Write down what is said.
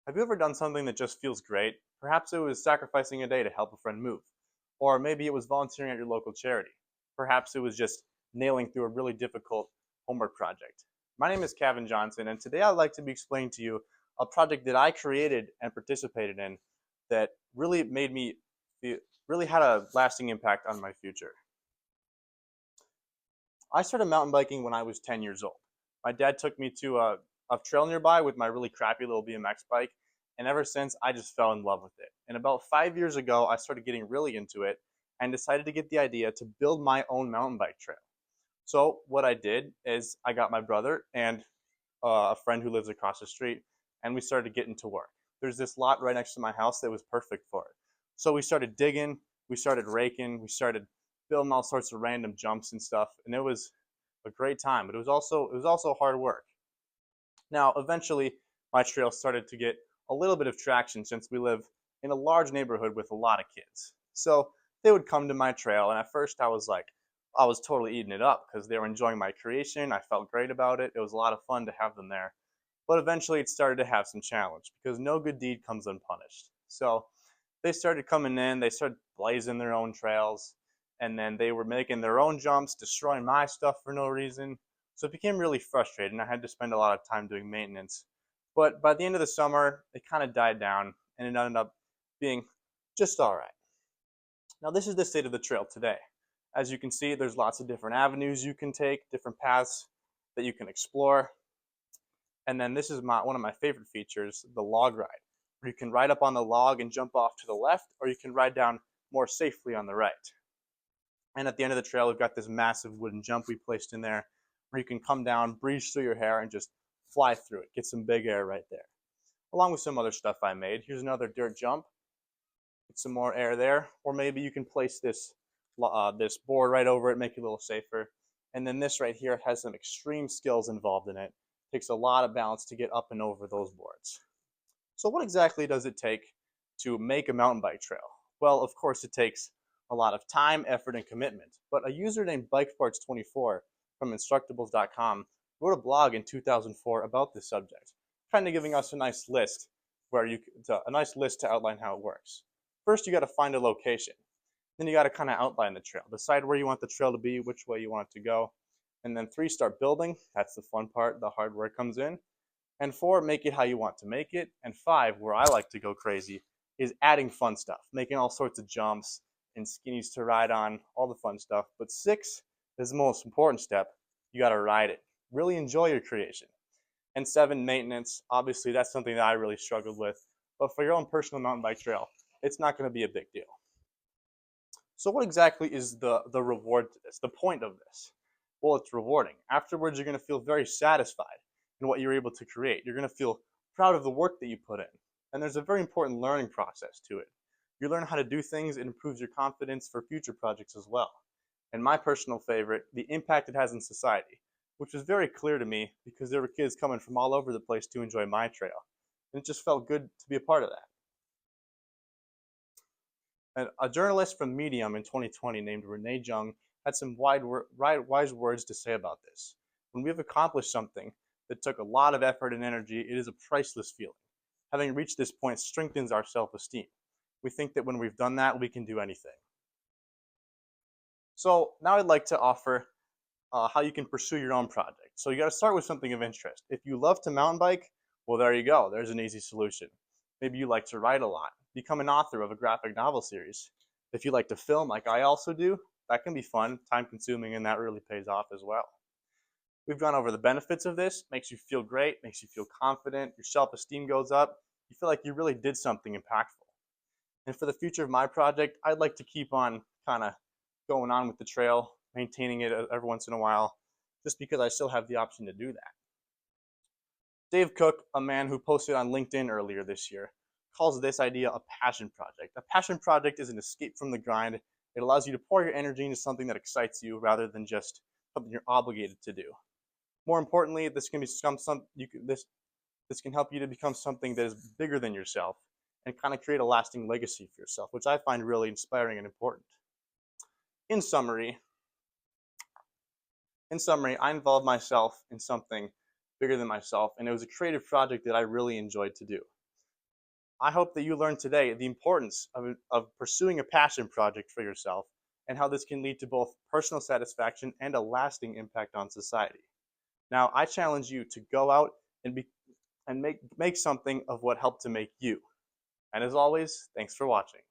Have you ever done something that just feels great? Perhaps it was sacrificing a day to help a friend move. Or maybe it was volunteering at your local charity. Perhaps it was just nailing through a really difficult homework project. My name is Kavan Johnson, and today I'd like to be explaining to you a project that I created and participated in that really made me feel, really had a lasting impact on my future. I started mountain biking when I was 10 years old. My dad took me to a trail nearby with my really crappy little BMX bike, and ever since I just fell in love with it. And about 5 years ago, I started getting really into it and decided to get the idea to build my own mountain bike trail. So, what I did is I got my brother and a friend who lives across the street, and we started getting to work. There's this lot right next to my house that was perfect for it. So we started digging, we started raking, we started building all sorts of random jumps and stuff, and it was a great time. But it was also hard work. Now, eventually, my trail started to get a little bit of traction since we live in a large neighborhood with a lot of kids. So they would come to my trail, and at first I was totally eating it up because they were enjoying my creation. I felt great about it. It was a lot of fun to have them there. But eventually, it started to have some challenge because no good deed comes unpunished. So they started coming in, they started blazing their own trails, and then they were making their own jumps, destroying my stuff for no reason. So it became really frustrating. I had to spend a lot of time doing maintenance. But by the end of the summer, it kind of died down and it ended up being just all right. Now, this is the state of the trail today. As you can see, there's lots of different avenues you can take, different paths that you can explore. And then this is one of my favorite features, the log ride, where you can ride up on the log and jump off to the left, or you can ride down more safely on the right. And at the end of the trail, we've got this massive wooden jump we placed in there where you can come down, breeze through your hair, and just fly through it. Get some big air right there. Along with some other stuff I made. Here's another dirt jump. Get some more air there. Or maybe you can place this board right over it, make it a little safer. And then this right here has some extreme skills involved in it. It takes a lot of balance to get up and over those boards. So what exactly does it take to make a mountain bike trail? Well, of course, it takes a lot of time, effort, and commitment. But a user named BikeParts24 from Instructables.com wrote a blog in 2004 about this subject, kind of giving us a nice list to outline how it works. First, you got to find a location. Then you got to kind of outline the trail, decide where you want the trail to be, which way you want it to go. And then 3, start building. That's the fun part. The hard work comes in. And 4, make it how you want to make it. And 5, where I like to go crazy, is adding fun stuff, making all sorts of jumps and skinnies to ride on, all the fun stuff. But 6 is the most important step. You got to ride it. Really enjoy your creation. And 7, maintenance. Obviously, that's something that I really struggled with. But for your own personal mountain bike trail, it's not going to be a big deal. So what exactly is the reward to this, the point of this? Well, it's rewarding. Afterwards, you're going to feel very satisfied in what you're able to create. You're going to feel proud of the work that you put in. And there's a very important learning process to it. You learn how to do things, it improves your confidence for future projects as well. And my personal favorite, the impact it has in society, which was very clear to me because there were kids coming from all over the place to enjoy my trail. And it just felt good to be a part of that. And a journalist from Medium in 2020 named Renee Jung had some wise words to say about this. When we have accomplished something that took a lot of effort and energy, it is a priceless feeling. Having reached this point strengthens our self-esteem. We think that when we've done that, we can do anything. So now I'd like to offer how you can pursue your own project. So you got to start with something of interest. If you love to mountain bike, well, there you go. There's an easy solution. Maybe you like to write a lot. Become an author of a graphic novel series. If you like to film, like I also do, that can be fun, time consuming, and that really pays off as well. We've gone over the benefits of this. Makes you feel great, makes you feel confident, your self-esteem goes up. You feel like you really did something impactful. And for the future of my project, I'd like to keep on kind of going on with the trail, maintaining it every once in a while, just because I still have the option to do that. Dave Cook, a man who posted on LinkedIn earlier this year, calls this idea a passion project. A passion project is an escape from the grind. It allows you to pour your energy into something that excites you rather than just something you're obligated to do. More importantly, this can help you to become something that is bigger than yourself and kind of create a lasting legacy for yourself, which I find really inspiring and important. In summary, I involved myself in something bigger than myself, and it was a creative project that I really enjoyed to do. I hope that you learned today the importance of pursuing a passion project for yourself and how this can lead to both personal satisfaction and a lasting impact on society. Now, I challenge you to go out and make something of what helped to make you. And as always, thanks for watching.